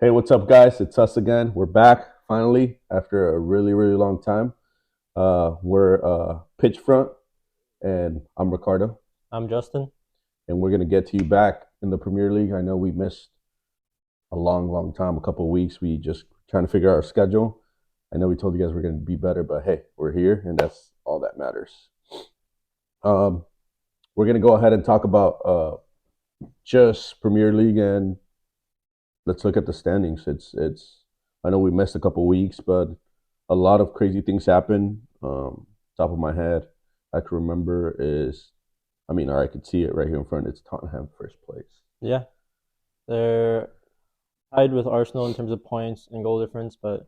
Hey, what's up, guys? It's us again. We're back finally after a really, really long time. We're Pitch Front, and I'm Ricardo, I'm Justin. and we're gonna get to you back in the Premier League. I know we missed a long, long time, a couple of weeks. We just trying to figure out our schedule. I know we told you guys we're gonna be better, but hey, we're here, and that's all that matters. Um, we're gonna go ahead and talk about just Premier League, and let's look at the standings. It's. I know we missed a couple weeks, but a lot of crazy things happen. Top of my head, I can remember is, or I could see it right here in front. It's Tottenham first place. Yeah, they're tied with Arsenal in terms of points and goal difference, but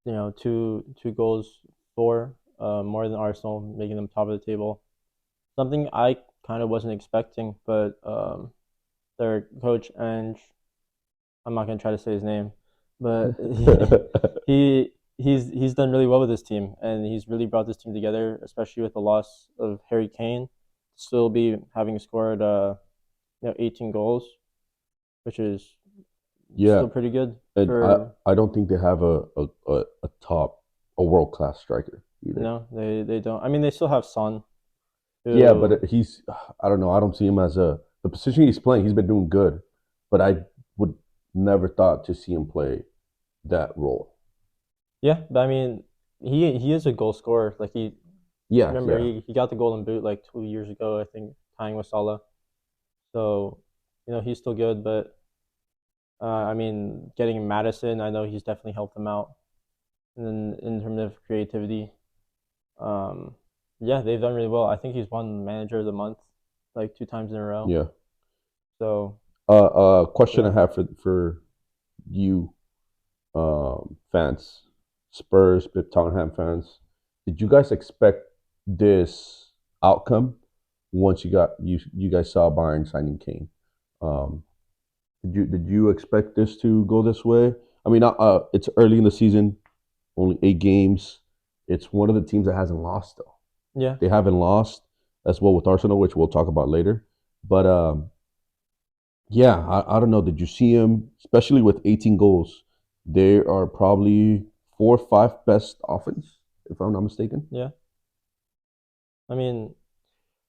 two goals for more than Arsenal, making them top of the table. Something I kind of wasn't expecting, but their coach and I'm not gonna try to say his name, but he's done really well with this team, and he's really brought this team together, especially with the loss of Harry Kane. Still be having scored 18 goals, which is Yeah, still pretty good and I for. I don't think they have a top a world class striker either. No, they don't. I mean, they still have Son, Yeah, but who he's I don't know. I don't see him as a the position he's playing. He's been doing good, but I would never thought to see him play that role. yeah, but I mean, he is a goal scorer. Like he Yeah, remember yeah. he got the golden boot like 2 years ago, I think, tying with Salah. So he's still good, but I mean, getting Madison, I know he's definitely helped them out. And then in terms of creativity, um, yeah, they've done really well. I think he's won Manager of the Month like 2 times in a row. Yeah. So Question I yeah, have for you, fans, Spurs, but Tottenham fans, did you guys expect this outcome once you guys saw Bayern signing Kane? Um, did you expect this to go this way? It's early in the season, only 8 games. It's one of the teams that hasn't lost though. yeah. They haven't lost as well with Arsenal, which we'll talk about later. But yeah, I don't know. Did you see him, especially with 18 goals? They are probably four or five best offense, if I'm not mistaken. Yeah. I mean,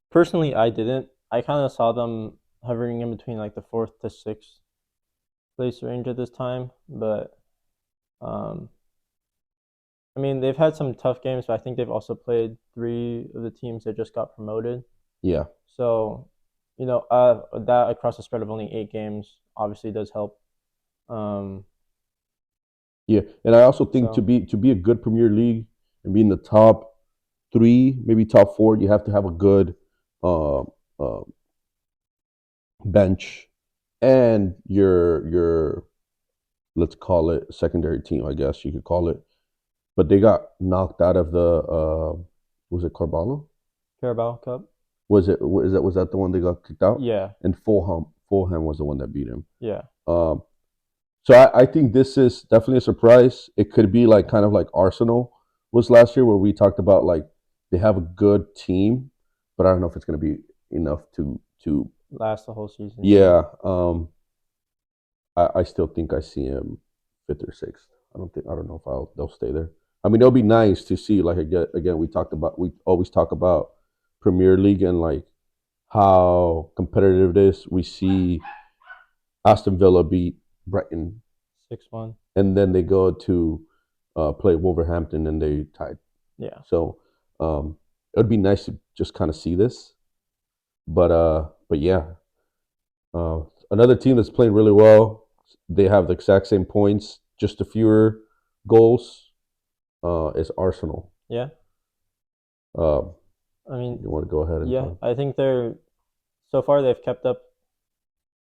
personally, I didn't. I kind of saw them hovering in between like the fourth to sixth place range at this time, but um, I mean, they've had some tough games, but I think they've also played three of the teams that just got promoted. Yeah, So, that across the spread of only 8 games obviously does help. Um, yeah, and I also think to so be a good Premier League and be in the top three, maybe top four, you have to have a good uh, uh, bench and your let's call it secondary team. I guess you could call it. But they got knocked out of the was it Carvalho? Carabao Cup, Was that the one they got kicked out? yeah, And Fulham was the one that beat him. yeah, Um, so I think this is definitely a surprise. It could be like kind of like Arsenal was last year, where we talked about like they have a good team, but I don't know if it's going to be enough to last the whole season, yeah, yeah. I still think I see him fifth or sixth. I don't know if they'll stay there. It'll be nice to see like again we always talk about Premier League and like how competitive it is. We see Aston Villa beat Brighton, 6-1, and then they go to play Wolverhampton and they tied. yeah, So it would be nice to just kind of see this. But yeah, another team that's playing really well. They have the exact same points, just a fewer goals. Is Arsenal. yeah. Um, I mean, you want to go ahead and yeah, talk? I think they're so far they've kept up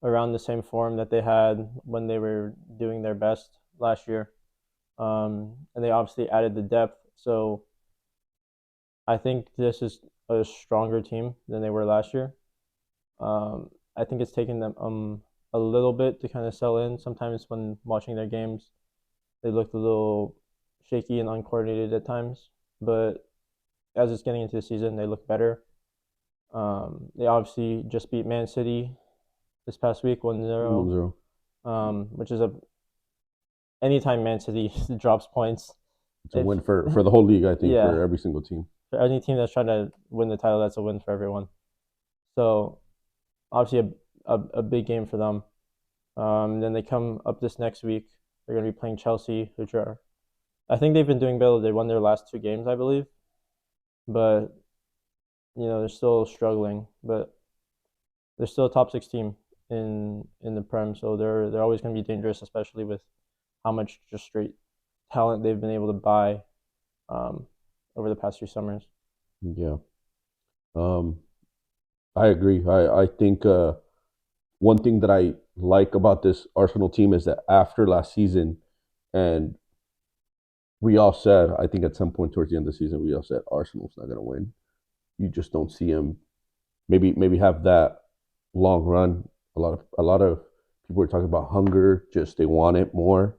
around the same form that they had when they were doing their best last year. And they obviously added the depth. So I think this is a stronger team than they were last year. I think it's taken them a little bit to kind of sell in. Sometimes when watching their games, they looked a little shaky and uncoordinated at times. But as it's getting into the season, they look better. They obviously just beat Man City this past week 1-0, 1-0. which is a anytime Man City drops points, It's a if win for the whole league, I think, yeah, for every single team. for any team that's trying to win the title, that's a win for everyone. So obviously a big game for them. Then they come up this next week. They're going to be playing Chelsea, which are I think they've been doing better. They won their last 2 games, I believe, but they're still struggling. But they're still a top 6 team in the Prem, so they're always going to be dangerous, especially with how much just straight talent they've been able to buy um, over the past few summers. Yeah. Um, I agree. I think one thing that I like about this Arsenal team is that after last season, and we all said, I think at some point towards the end of the season, we all said Arsenal's not going to win. You just don't see them maybe have that long run. A lot of people were talking about hunger, just they want it more.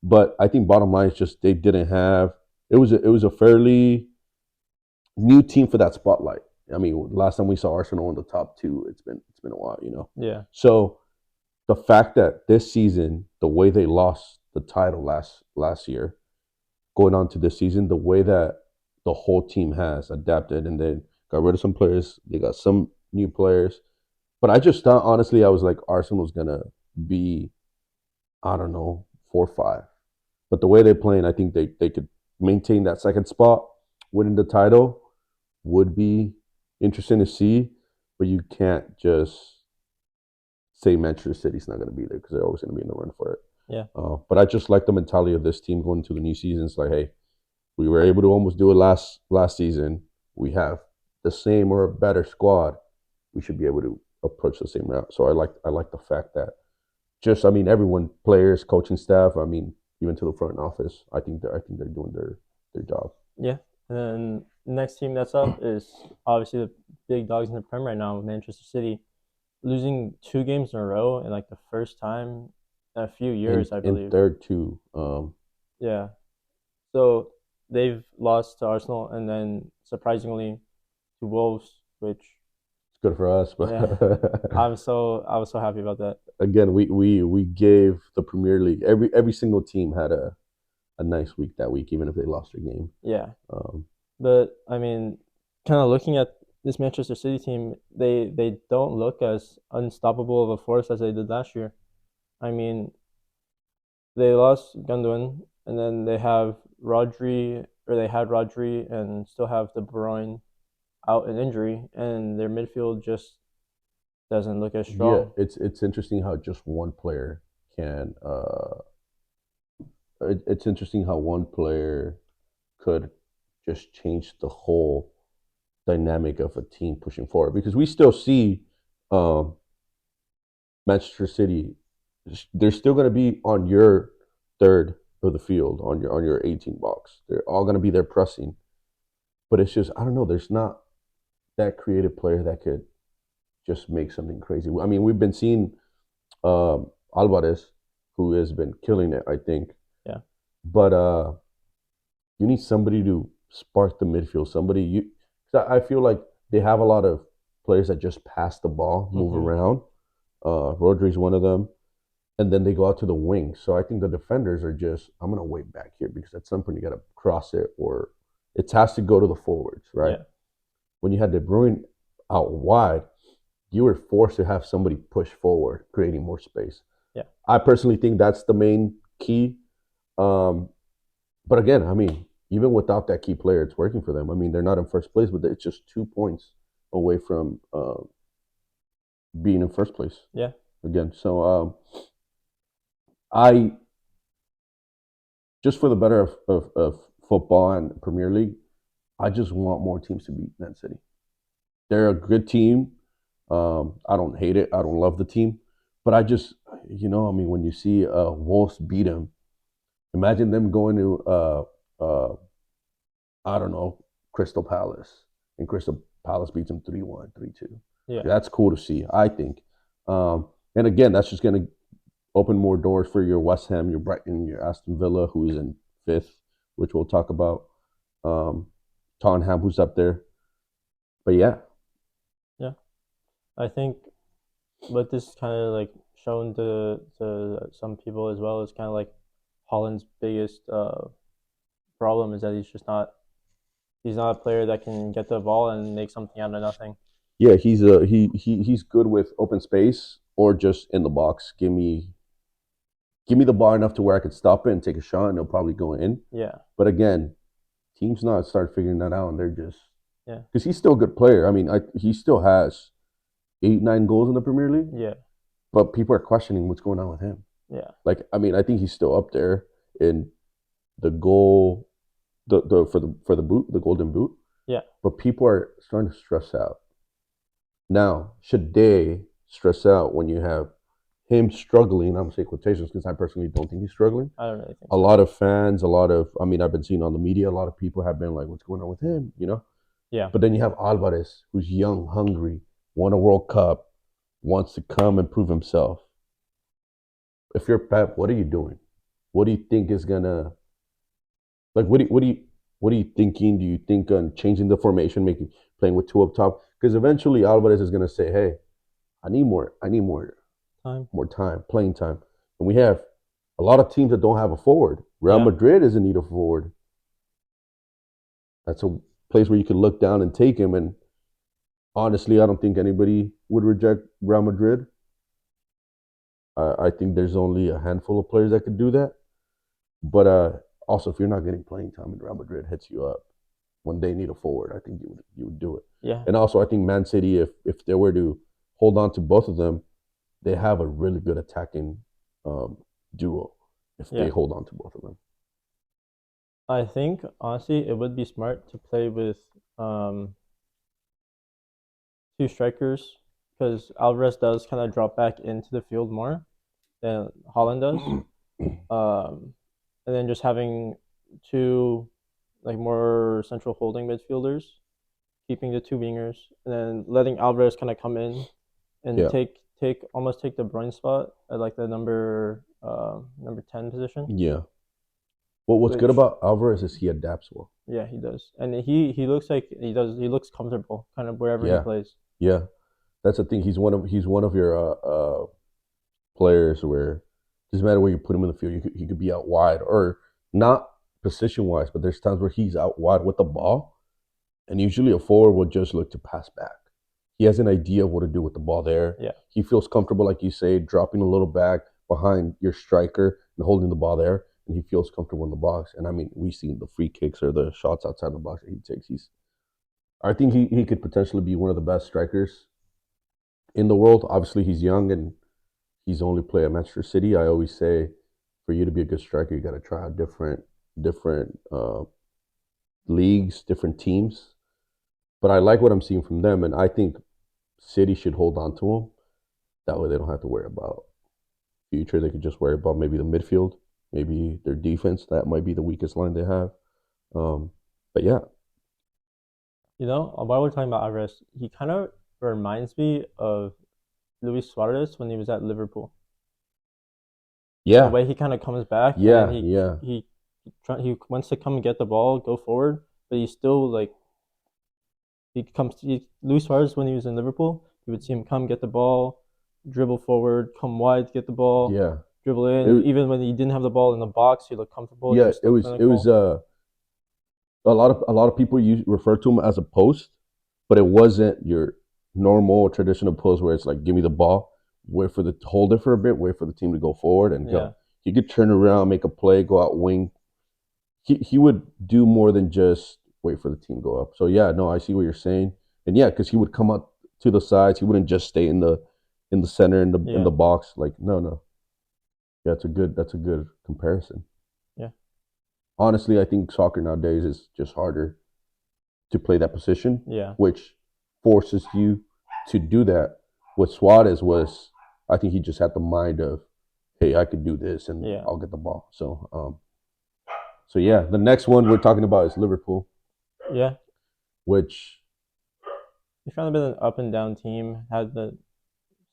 But I think bottom line is just they didn't have. It was a fairly new team for that spotlight. I mean, last time we saw Arsenal in the top two, it's been a while. Yeah, So the fact that this season, the way they lost the title last year, going on to this season, the way that the whole team has adapted and then got rid of some players, they got some new players. But I just thought, honestly, I was like, Arsenal's gonna be, I don't know, 4 or 5. But the way they're playing, I think they could maintain that second spot, winning the title would be interesting to see. But you can't just say Manchester City's not going to be there because they're always going to be in the run for it. yeah, But I just like the mentality of this team going into the new season. It's like, hey, we were able to almost do it last season. We have the same or a better squad. We should be able to approach the same route. So I like the fact that just I mean everyone, players, coaching staff. I mean even to the front office. I think they're doing their job. yeah. And then the next team that's up is obviously the big dogs in the Prem right now, Manchester City, losing 2 games in a row in like the first time in a few In years, I in believe. third too. Yeah. So they've lost to Arsenal and then surprisingly to Wolves, which It's good for us, but yeah, I was so happy about that. again, we gave the Premier League every single team had a nice week that week, even if they lost their game. Yeah. Um, But I mean, kind of looking at this Manchester City team, they don't look as unstoppable of a force as they did last year. I mean, they lost Gundogan, and then they have Rodri, or they had Rodri, and still have De Bruyne out in injury, and their midfield just doesn't look as yeah, strong. it's interesting how just one player can. It's interesting how one player could just change the whole dynamic of a team pushing forward because we still see um, Manchester City. They're still going to be on your third of the field on your 18 box. They're all going to be there pressing, but it's just I don't know. There's not that creative player that could just make something crazy. I mean, we've been seeing Alvarez, who has been killing it, I think. Yeah. But you need somebody to spark the midfield. Somebody you. I feel like they have a lot of players that just pass the ball, move Mm-hmm. around. Rodri's one of them, and then they go out to the wing. So I think the defenders are just, I'm gonna wait back here because at some point you got to cross it or it has to go to the forwards, right? Yeah. When you had De Bruyne out wide, you were forced to have somebody push forward, creating more space. Yeah. I personally think that's the main key. Um, but again, I mean, even without that key player, it's working for them. I mean, they're not in first place, but it's just 2 points away from being in first place Yeah. again. So I just for the better of football and Premier League, I just want more teams to beat Man City. They're a good team. I don't hate it. I don't love the team, but I just, I mean, when you see Wolves beat them, imagine them going to, I don't know, Crystal Palace, and Crystal Palace beats them 3-1, 3-2. Yeah. That's cool to see, I think. And again, that's just going to open more doors for your West Ham, your Brighton, your Aston Villa, who's in fifth, which we'll talk about. Um, Tottenham, who's up there. But yeah, Yeah. I think what this kind of like shown to some people as well is kind of like Holland's biggest problem is that he's not a player that can get the ball and make something out of nothing. Yeah, he's good with open space or just in the box. Give me the ball enough to where I could stop it and take a shot, and it'll probably go in. Yeah, But again, teams not start figuring that out, and they're just yeah, because he's still a good player. I mean, he still has 8, 9 goals in the Premier League, yeah, but people are questioning what's going on with him. yeah, Like, I mean, I think he's still up there in the goal, the for the boot, the golden boot. yeah. But people are starting to stress out. Now, should they stress out when you have him struggling? I'm gonna say quotations because I personally don't think he's struggling. I don't really think A so. lot of fans, I mean, I've been seeing on the media, a lot of people have been like, what's going on with him, you know? Yeah, But then you have Alvarez, who's young, hungry, won a World Cup, wants to come and prove himself. If you're Pep, what are you doing? What do you think is gonna like? What are you thinking? Do you think on changing the formation, making playing with two up top? Because eventually Alvarez is gonna say, "Hey, I need time. more time, playing time." And we have a lot of teams that don't have a forward. Real Yeah, Madrid is in need of a forward. That's a place where you can look down and take him. And honestly, I don't think anybody would reject Real Madrid. I think there's only a handful of players that could do that. But also, if you're not getting playing time and Real Madrid hits you up when they need a forward, I think you would do it. yeah, And also, I think Man City, if they were to hold on to both of them, they have a really good attacking um, duo. If they yeah. hold on to both of them, I think honestly, it would be smart to play with um, two strikers because Alvarez does kind of drop back into the field more than Holland does. Um, and then just having two like more central holding midfielders, keeping the two wingers, and then letting Alvarez kind of come in and yeah, take almost take the Bruyne spot at like the number 10 position, yeah. Well, what's good which about Alvarez is he adapts well. yeah he does, and he looks like he looks comfortable kind of wherever he Yeah, plays. yeah. That's the thing. He's one of your players where it doesn't matter where you put him in the field. He could be out wide or not position wise, but there's times where he's out wide with the ball, and usually a forward will just look to pass back. He has an idea of what to do with the ball there. Yeah, He feels comfortable, like you say, dropping a little back behind your striker and holding the ball there, and he feels comfortable in the box. And I mean, we've seen the free kicks or the shots outside the box that he takes. I think he could potentially be one of the best strikers in the world. Obviously, he's young and he's only played at Manchester City. I always say, for you to be a good striker, you got to try out different leagues, different teams. But I like what I'm seeing from them, and I think City should hold on to him. That way, they don't have to worry about future. They could just worry about maybe the midfield, maybe their defense. That might be the weakest line they have. Um, but yeah, while we're talking about Alvarez, he kind of reminds me of Luis Suarez when he was at Liverpool. The yeah, way he kind of comes back and then yeah, yeah, he wants to come and get the ball, go forward, but he's still like Luis Suarez when he was in Liverpool, you would see him come get the ball, dribble forward, come wide, get the ball, yeah. dribble in. It, Even when he didn't have the ball in the box, he looked comfortable. He yeah, was it still was it was clinical. a lot of people refer to him as a post, but it wasn't your normal traditional post where it's like give me the ball, wait for the hold it for a bit, wait for the team to go forward and Yeah, go. He could turn around, make a play, go out wing. He would do more than just wait for the team to go up. So yeah, no, I see what you're saying, and yeah, because he would come up to the sides, he wouldn't just stay in the center in the yeah, box. Like no, yeah, that's a good comparison. yeah, Honestly, I think soccer nowadays is just harder to play that position, yeah, which forces you to do that. What Suarez was, I think he just had the mind of, hey, I could do this and yeah, I'll get the ball. So yeah, the next one we're talking about is Liverpool, yeah. which He's kind of been an up and down team. Had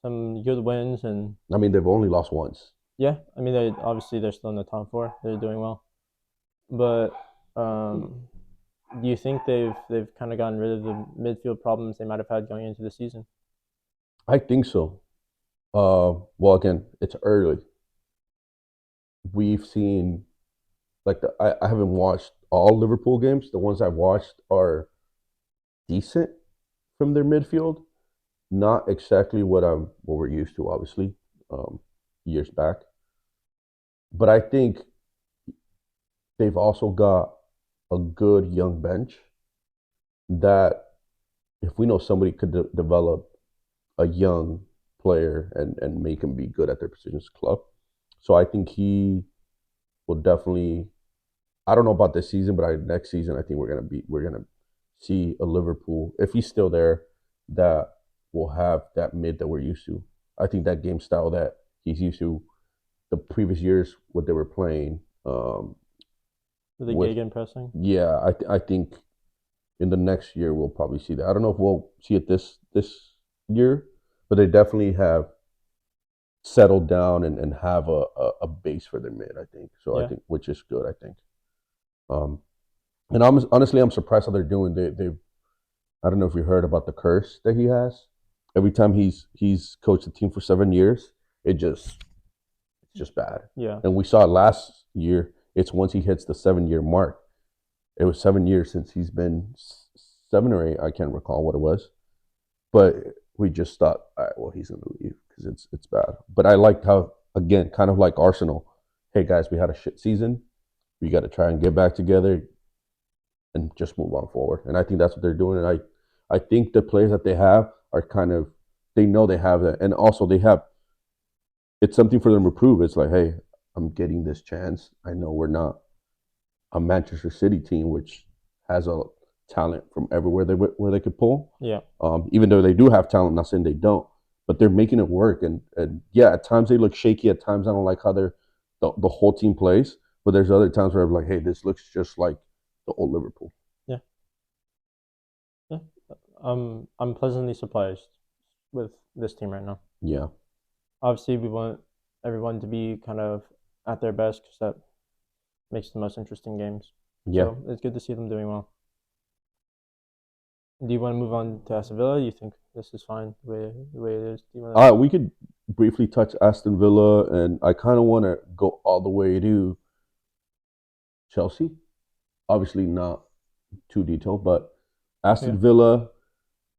some good wins and I mean they've only lost once. yeah. I mean, they're still in the top four. They're doing well, but um, do you think they've kind of gotten rid of the midfield problems they might have had going into the season? I think so. Well, again, it's early. We've seen I haven't watched all Liverpool games. The ones I've watched are decent from their midfield. Not exactly what we're used to, obviously, um, years back. But I think they've also got a good young bench that if we know somebody could develop a young player and make him be good at their positions club. So I think he will definitely. I don't know about this season, but next season I think we're gonna see a Liverpool if he's still there that will have that mid that we're used to. I think that game style that he's used to the previous years what they were playing The with Gegen pressing. yeah I think in the next year we'll probably see that. I don't know if we'll see it this year, but they definitely have settled down and have a base for their mid. I think so. I Yeah. think which is good. I think. Um, and I'm surprised how they're doing. They I don't know if you heard about the curse that he has. Every time he's coached the team for 7 years, it's just bad. Yeah. And we saw it last year. It's once he hits the 7 year mark. It was 7 years since he's been 7 or 8. I can't recall what it was, but we just thought, all right, well, he's going to leave because it's bad. But I liked how again, kind of like Arsenal. Hey guys, we had a shit season. We got to try and get back together and just move on forward. And I think that's what they're doing. And I think the players that they have are kind of they know they have that, and also they have it's something for them to prove. It's like, hey, I'm getting this chance. I know we're not a Manchester City team, which has a talent from everywhere where they could pull. Yeah. Even though they do have talent, not saying they don't, but they're making it work. And yeah, at times they look shaky. At times I don't like how the whole team plays. But there's other times where I'm like, hey, this looks just like the old Liverpool. Yeah. Yeah. I'm pleasantly surprised with this team right now. Yeah, Obviously, we want everyone to be kind of at their best because that makes the most interesting games. yeah. So it's good to see them doing well. Do you want to move on to Aston Villa? You think this is fine the way it is? Do you want to? We could briefly touch Aston Villa, and I kind of want to go all the way to Chelsea. Obviously, not too detailed, but Yeah. Aston Villa,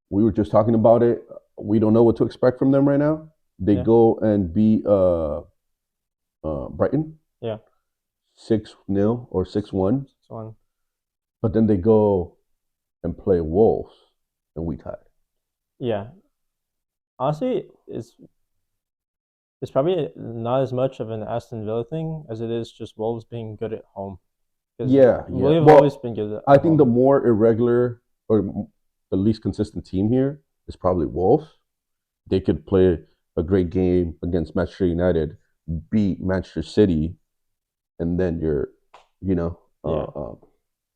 we were just talking about it. We don't know what to expect from them right now. They Yeah. go and beat Brighton Yeah. 6-0 or 6-1, So but then they go and play Wolves, and we tied. yeah. Honestly, it's probably not as much of an Aston Villa thing as it is just Wolves being good at home. Because Yeah, yeah. we've always Well, been good at I think the home. more irregular or the least consistent team here is probably Wolves. They could play a great game against Manchester United, beat Manchester City, and then you're, you know, Yeah.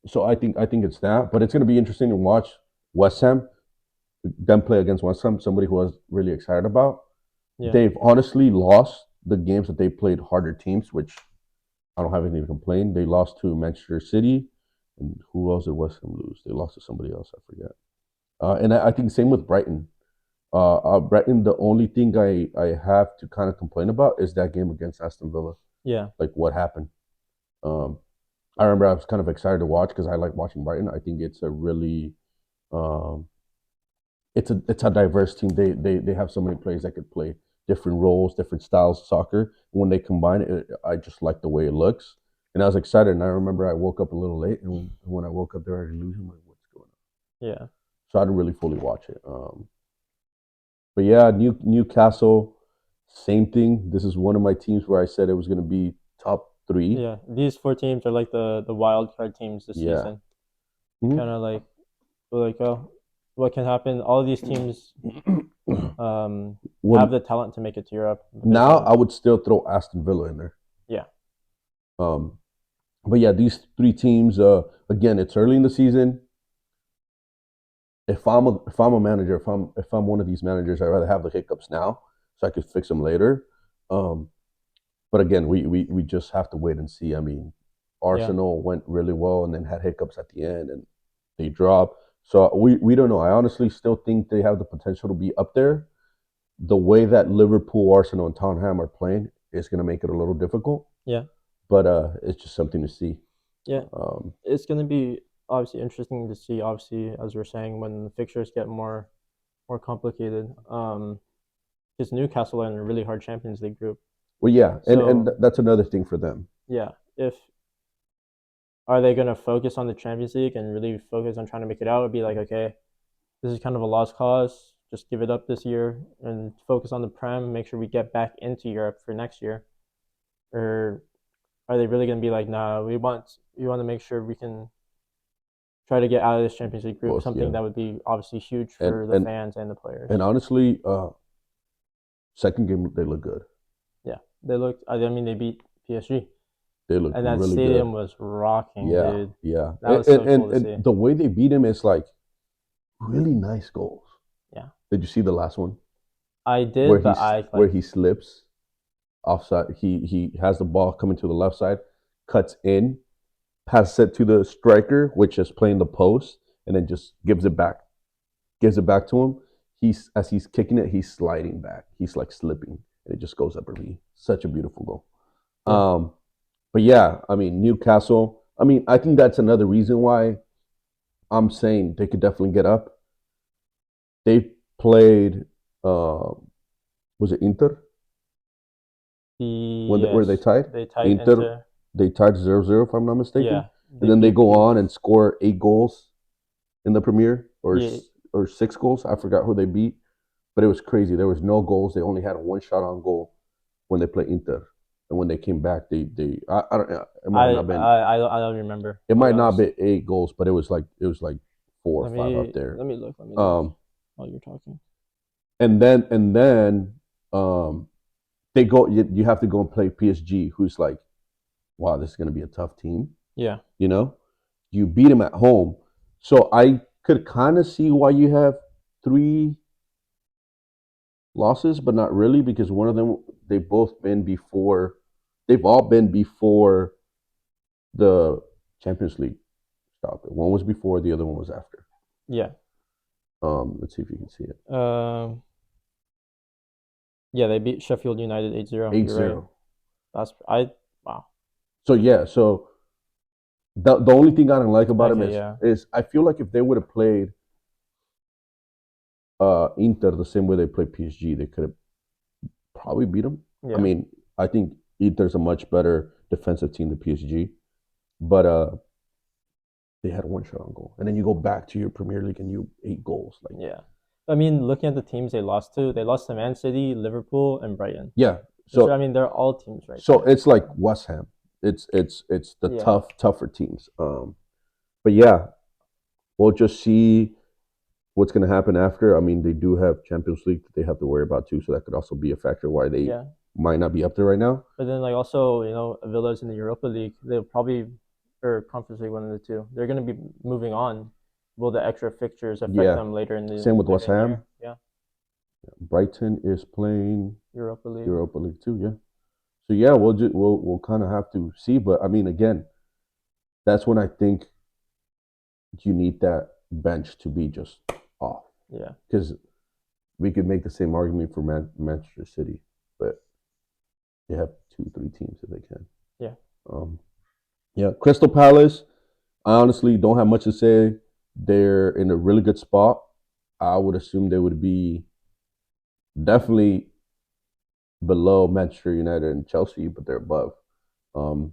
so I think it's that. But it's going to be interesting to watch West Ham them play against West Ham, somebody who I was really excited about. Yeah. They've honestly lost the games that they played harder teams, which I don't have anything to complain. They lost to Manchester City, and who else did West Ham lose? They lost to somebody else. I forget. And I think same with Brighton. Brighton, the only thing I have to kind of complain about is that game against Aston Villa. Yeah. Like what happened. Um, I remember I was kind of excited to watch because I like watching Brighton. I think it's a really um, it's a diverse team. They have so many players that could play different roles, different styles of soccer. When they combine it, I just like the way it looks, and I was excited. And I remember I woke up a little late, and when I woke up, they were already losing. I'm like, what's going on? Yeah. So I didn't really fully watch it. But yeah, Newcastle, same thing. This is one of my teams where I said it was going to be top three. Yeah. These four teams are like the wild card teams this Yeah. season. Mhm. Kind of like we're like, oh, what can happen? All of these teams have Well, the talent to make it to Europe. now I would still throw Aston Villa in there. Yeah. Um, but yeah, these three teams. Again, it's early in the season. If I'm a manager, if I'm one of these managers, I'd rather have the hiccups now so I could fix them later. Um, but again, we just have to wait and see. I mean, Yeah. Arsenal went really well and then had hiccups at the end and they dropped. So we don't know. I honestly still think they have the potential to be up there. The way that Liverpool, Arsenal, and Tottenham are playing is going to make it a little difficult. Yeah. but it's just something to see. Yeah, Um, it's going to be obviously interesting to see. Obviously, as we're saying, when the fixtures get more complicated, because Newcastle are in a really hard Champions League group. well, yeah, and So that's another thing for them. yeah, if are they going to focus on the Champions League and really focus on trying to make it out? It'd be like, okay, this is kind of a lost cause. Just give it up this year and focus on the Prem. Make sure we get back into Europe for next year. Or are they really going to be like, nah, we want to make sure we can try to get out of this Champions League group? Both, Something yeah, that would be obviously huge and for the and fans and the players. and honestly, second game they look good. Yeah, they looked. I mean, they beat PSG, They look and that really good. stadium was rocking, Yeah, dude. yeah, That was so cool to and see. the way they beat him is like really nice goals. Yeah, Did you see the last one I did, but I where like. he slips offside? He has the ball coming to the left side, cuts in, passes it to the striker, which is playing the post, and then just gives it back to him. He's as he's kicking it, he's sliding back. He's like slipping, and it just goes up for me. Such a beautiful goal. Yeah, But yeah, I mean Newcastle. I mean, I think that's another reason why I'm saying they could definitely get up. They played. Uh, was it Inter where they yes, tied? they tied Inter into. they tied 0-0 if I'm not mistaken, Yeah, and they then they beat go P. on and score 8 goals in the Premier Yeah, or 6 goals. I forgot who they beat, but it was crazy. There was no goals. They only had one shot on goal when they played Inter, and when they came back, they I don't know. It might have not been. I don't remember. It I'll be might not honest. be 8 goals, but it was like 4 or 5 up there. Let me look. Let me look Um, while you're talking. and then um, they go. You have to go and play PSG, who's like, wow, this is going to be a tough team. Yeah, You know, you beat them at home, so I could kind of see why you have 3 losses, but not really because one of them they've both been before. They've all been before the Champions League stop. One was before, the other one was after. yeah. Let's see if you can see it. Um, yeah, they beat Sheffield United 8-0. Eight You're right. zero. That's I. Wow. So yeah, so the only thing I don't like about him Okay, yeah, is I feel like if they would have played Inter the same way they played PSG, they could have probably beat them. I yeah. mean, I think Inter's a much better defensive team than PSG, but they had one shot on goal, and then you go back to your Premier League and you 8 goals. Like, Yeah. I mean, looking at the teams they lost to ManCity, Liverpool, and Brighton. yeah. So I So mean, they're all teams right so there. it's like West Ham. It's the Yeah. tougher teams. But yeah, we'll just see what's going to happen after. I mean, they do have Champions League that they have to worry about too, so that could also be a factor why they Yeah. might not be up there right now. But then like also, Villa's in the Europa League. They'll probably or Conference League, one of the two. They're gonna be moving on. Will the extra fixtures affect Yeah, them same with West later in the Ham. year? Yeah. Brighton is playing Europa League. Europa League too. Yeah. So yeah, we'll kind of have to see, but I mean, again, that's when I think you need that bench to be just off Yeah. because we could make the same argument for Manchester City, but they have 2, 3 teams if they can. Yeah. Um, yeah, Crystal Palace. I honestly don't have much to say. They're in a really good spot. I would assume they would be definitely below Manchester United and Chelsea, but they're above.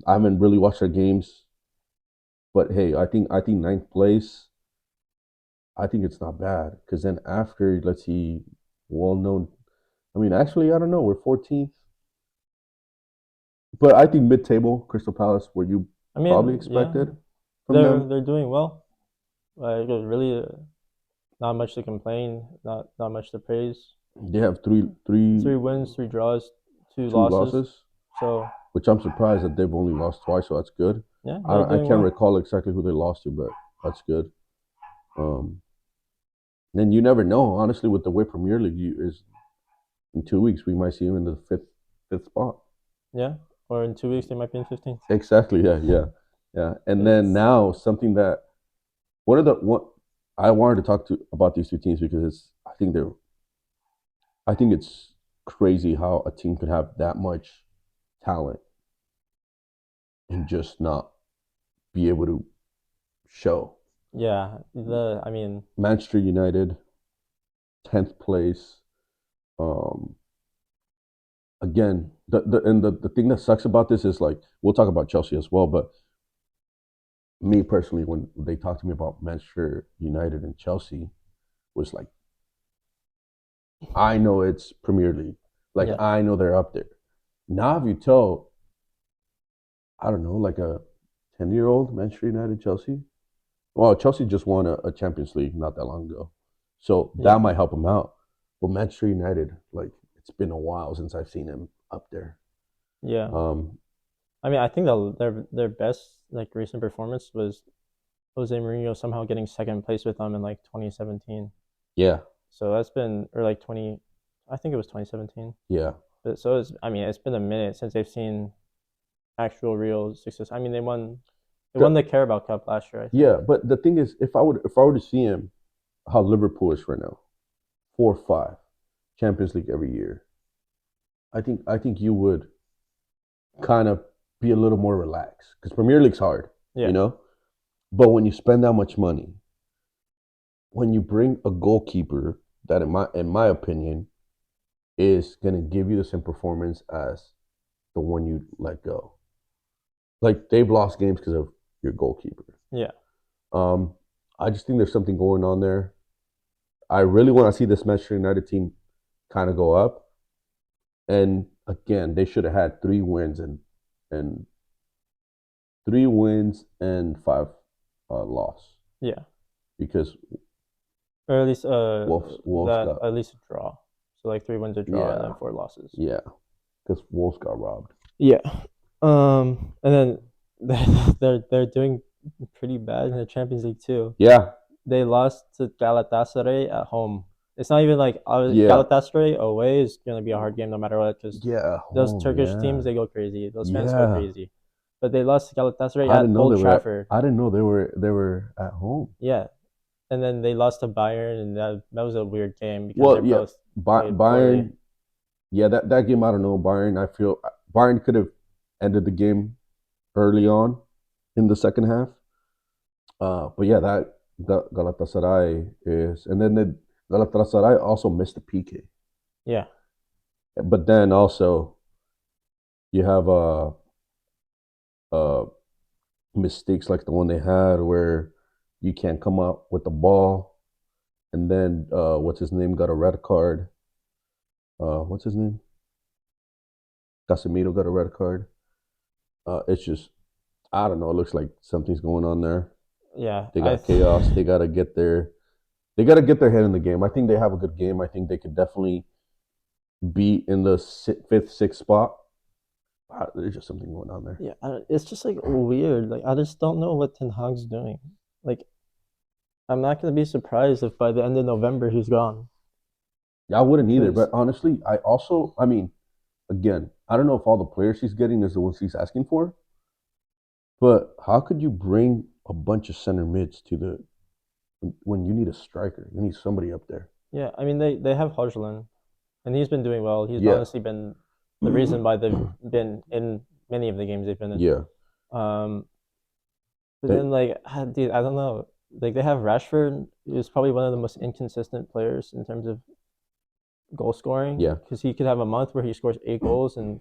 I haven't really watched their games, but hey, I think ninth place. I think it's not bad because then after, let's see, well known. I mean, actually, I don't know. We're 14th, but I think mid-table Crystal Palace, where you I probably mean, yeah, expected from they're them. they're doing well. Like really, not much to complain. Not much to praise. They have Three wins, three draws, two 2 losses, losses. So which I'm surprised that they've only lost twice. So that's good. yeah, I they're don't, I doing can't well. recall exactly who they lost to, but that's good. Um, and you never know, honestly, with the way Premier League is. In 2 weeks, we might see him in the fifth spot. Yeah. Or in 2 weeks they might be in 15th. Exactly. Yeah. Yeah. Yeah. And then It's now something that one of the what I wanted to talk to about these 2 teams because I think it's crazy how a team could have that much talent and just not be able to show. Yeah, I mean, Manchester United, 10th place. Um, again, the thing that sucks about this is like we'll talk about Chelsea as well, but me personally, when they talked to me about Manchester United and Chelsea, was like I know it's Premier League, like yeah, I know they're up there. Now, if you tell, I don't know, like a 10-year-old Manchester United Chelsea, well, Chelsea just won a Champions League not that long ago, so yeah, that might help them out. But Manchester United, like it's been a while since I've seen them up there. yeah. Um, I mean, I think their best like recent performance was Jose Mourinho somehow getting second place with them in like 2017. yeah, So that's been or like 20, I think it was 2017. yeah. But so it's I mean it's been a minute since they've seen actual real success. I mean they won The, the Carabao Cup last year, I think. yeah, but the thing is, if I were to see him, how Liverpool is right now, 4 or 5 Champions League every year, I think you would kind of be a little more relaxed because Premier League's hard, you Yeah, know. But when you spend that much money, when you bring a goalkeeper that, in my opinion, is gonna give you the same performance as the one you let go, like they've lost games because of your goalkeeper. yeah, Um, I just think there's something going on there. I really want to see this Manchester United team kind of go up. And again, they should have had 3 wins and 5 loss yeah. because Or at least Wolves that got, at least a draw. So like 3 wins a draw and yeah, then 4 losses. yeah, because Wolves got robbed. Yeah. And then they're doing pretty bad in the Champions League too. Yeah, They lost to Galatasaray at home. It's not even like yeah, Galatasaray away is gonna be a hard game no matter what because yeah, those home, Turkish teams yeah, they go crazy. Those fans go yeah. crazy. But they lost to Galatasaray I at didn't know they Old were. Trafford. I didn't know they were at home. Yeah, and then they lost to Bayern, and that was a weird game because they Well, yeah, both played poorly. Bayern. Yeah, that game. I don't know. Bayern. I feel Bayern could have ended the game early on in the second half. But yeah, that Galatasaray is, and then Galatasaray also missed the PK. Yeah, But then also you have uh mistakes like the one they had where you can't come up with the ball, and then what's his name got a red card. What's his name? Casemiro got a red card. It's just I don't know. It looks like something's going on there. yeah. They got chaos. They gotta get their head in the game. I think they have a good game. I think they could definitely be in the fifth, sixth spot. There's just something going on there. Yeah, it's just like weird. Like I just don't know what Ten Hag's doing. Like I'm not gonna be surprised if by the end of November he's gone. Yeah, I wouldn't either. Cause But honestly, I mean, again, I don't know if all the players he's getting is the ones he's asking for. But how could you bring a bunch of center mids to the when you need a striker? You need somebody up there. yeah, I mean they have Hodgson, and he's been doing well. He's Yeah, honestly been the reason why they've been in many of the games they've been in. yeah. Um, but They, then like dude, I don't know. Like they have Rashford, who's probably one of the most inconsistent players in terms of goal scoring yeah. because he could have a month where he scores 8 goals in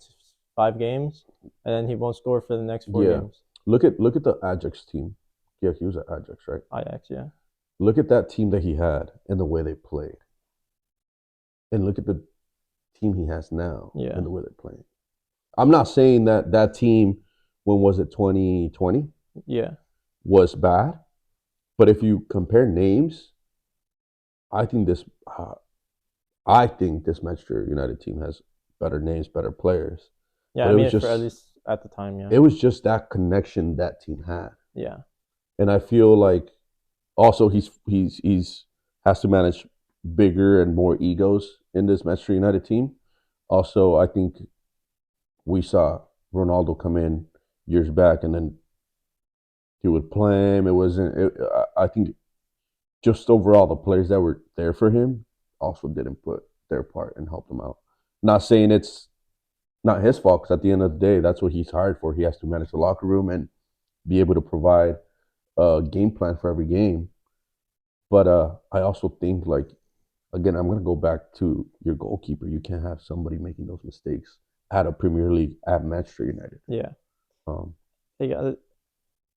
5 games, and then he won't score for the next four Yeah. games. Look at the Ajax team. Yeah, he was at Ajax, right? Ajax, yeah, Look at that team that he had and the way they played. And look at the team he has now yeah, and the way they're playing. I'm not saying that team, when was it, 2020, yeah, was bad, but if you compare names, I think this uh, I think this Manchester United team has better names, better players. yeah. But I mean, for at least at the time, yeah, it was just that connection that team had. yeah, And I feel like also he's has to manage bigger and more egos in this Manchester United team. Also, I think we saw Ronaldo come in years back, and then he would play him. It wasn't. I think just overall the players that were there for him also didn't put their part and help him out. Not saying it's not his fault because at the end of the day, that's what he's hired for. He has to manage the locker room and be able to provide a game plan for every game. But I also think like again, I'm gonna go back to your goalkeeper. You can't have somebody making those mistakes at a Premier League at Manchester United. Yeah. Um, They got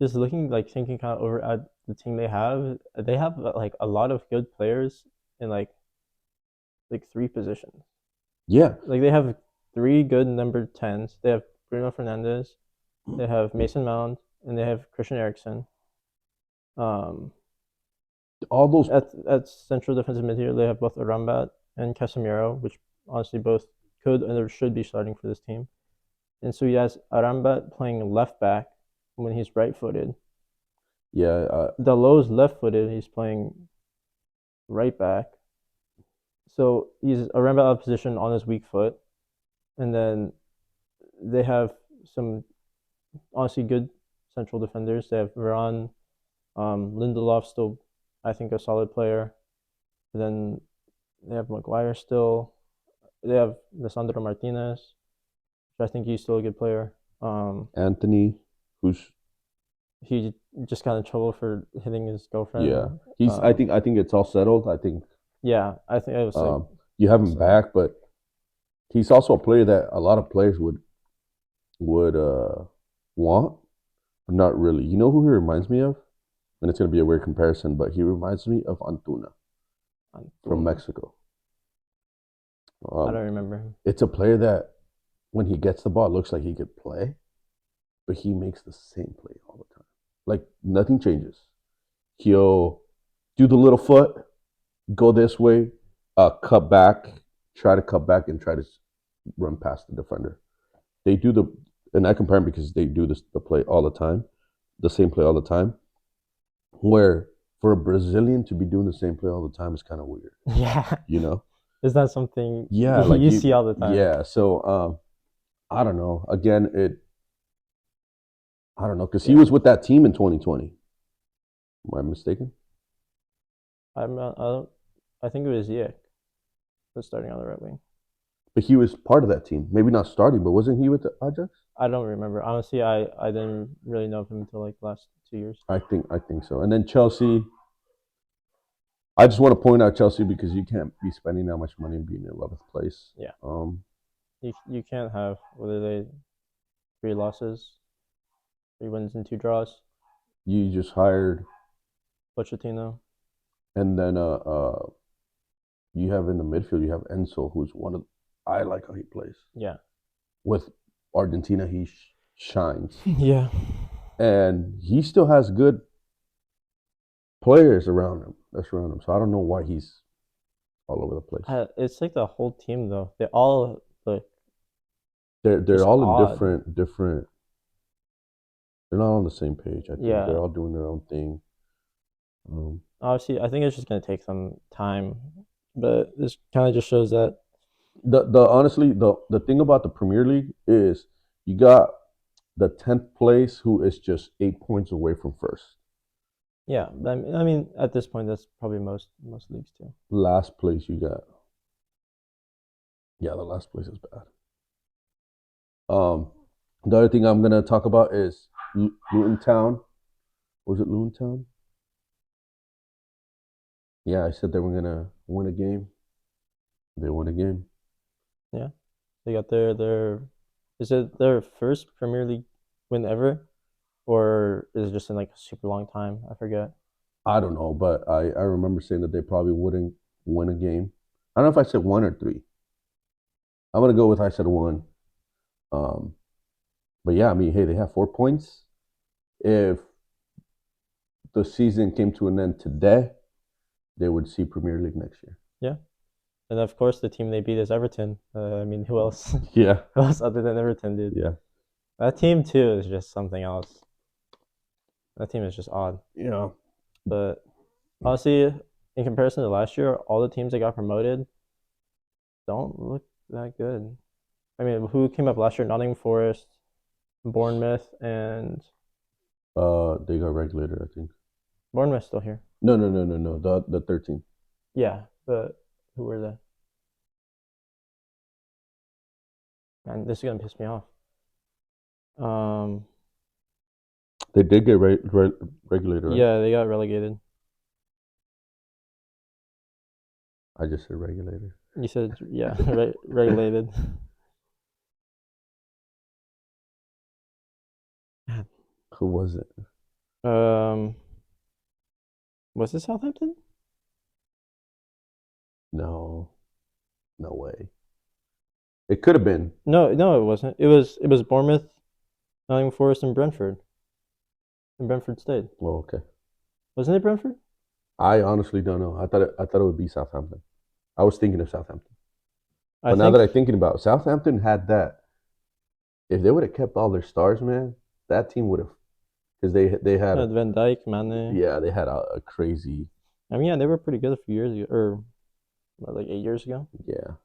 just looking like thinking kind of over at the team they have. They have like a lot of good players in like three positions. yeah, Like they have three good number 10s. They have Bruno Fernandes, they have Mason Mount, and they have Christian Eriksen. Um, all those. at central defensive midfield, they have both Arambat and Casemiro, which honestly both could and should be starting for this team. And so he has Arambat playing left back when he's right-footed. Yeah, Dalot's left-footed. He's playing right back. So he's Arambat out of position on his weak foot, and then they have some honestly good central defenders. They have Varane, Lindelof still, I think, a solid player. And then they have Maguire still. They have Lisandro Martinez, which I think he's still a good player. Anthony, who's He just got in trouble for hitting his yeah, girlfriend. he's. I think it's all settled. I think Yeah, I think it was like you have him so. back, but he's also a player that a lot of players would want, but not really. You know who he reminds me of? And it's gonna be a weird comparison, but he reminds me of Antuna from Mexico. I Um, don't remember him. it's a player that when he gets the ball, it looks like he could play, but he makes the same play all the time. Like nothing changes. He'll do the little foot, go this way, cut back, try to cut back, and try to run past the defender. They do the, and I compare them because they do this the play all the time, the same play all the time. Where for a Brazilian to be doing the same play all the time is kind of weird, Yeah, you know? is that something Yeah, like you see all the time? yeah. So I don't know. Again, I don't know because he Yeah, was with that team in 2020. Am I mistaken? I'm not. I think it was Ziyech was starting on the right wing. But he was part of that team. Maybe not starting, but wasn't he with the Ajax? I don't remember honestly. I didn't really know him until like the last 2 years. I think so. And then Chelsea. I just want to point out Chelsea because you can't be spending that much money and being in 11th place. Yeah, you can't have whether they 3 losses, 3 wins and 2 draws. You just hired, Pochettino. and then you have in the midfield you have Enzo, who's one of I like how he plays Yeah. with Argentina. He shines, Yeah. and he still has good players around him. That's around him. So I don't know why he's all over the place. It's like the whole team though. They all like They're just all in odd. different. They're not on the same page. I think they're Yeah. all doing their own thing. Um, Obviously, I think it's just gonna take some time, but this kind of just shows that. the honestly the thing about the Premier League is you got the 10th place who is just 8 points away from first. Yeah, I mean, at this point, that's probably most leagues too. Last place you got, yeah, the last place is bad. Um, the other thing I'm gonna talk about is Luton Town. Was it Luton Town? Yeah, I said they were gonna win a game. They won a game. Yeah, they got their. Is it their first Premier League win ever, or is it just in like a super long time? I forget. I don't know, but I remember saying that they probably wouldn't win a game. I don't know if I said one or three. I'm gonna go with I said one. Um, but yeah, I mean, hey, they have 4 points. If the season came to an end today, they would see Premier League next year. Yeah, and of course the team they beat is Everton. I mean, who else? Yeah, Who else other than Everton, dude? yeah, That team too is just something else. That team is just odd. yeah. But honestly, in comparison to last year, all the teams that got promoted don't look that good. I mean, who came up last year? Nottingham Forest, Bournemouth, and They got regulated, I think. Bournemouth's still here. No, no, no, no, no. The 13. Yeah, but who were they? Man, this is gonna piss me off. Um, They did get regulated, right? yeah, they got relegated. I just said regulated. You said yeah, regulated. Who was it? Um, was it Southampton? No, no way. It could have been. No, no, it wasn't. It was Bournemouth, Nottingham Forest, and Brentford. And Brentford stayed. Well, okay. Wasn't it Brentford? I honestly don't know. I thought it would be Southampton. I was thinking of Southampton, I but now that think I'm thinking about it, Southampton had that. If they would have kept all their stars, man, that team would have because they had Van Dijk, Mane. yeah, they had a crazy I mean, yeah, they were pretty good a few years ago, or what, like 8 years ago. yeah.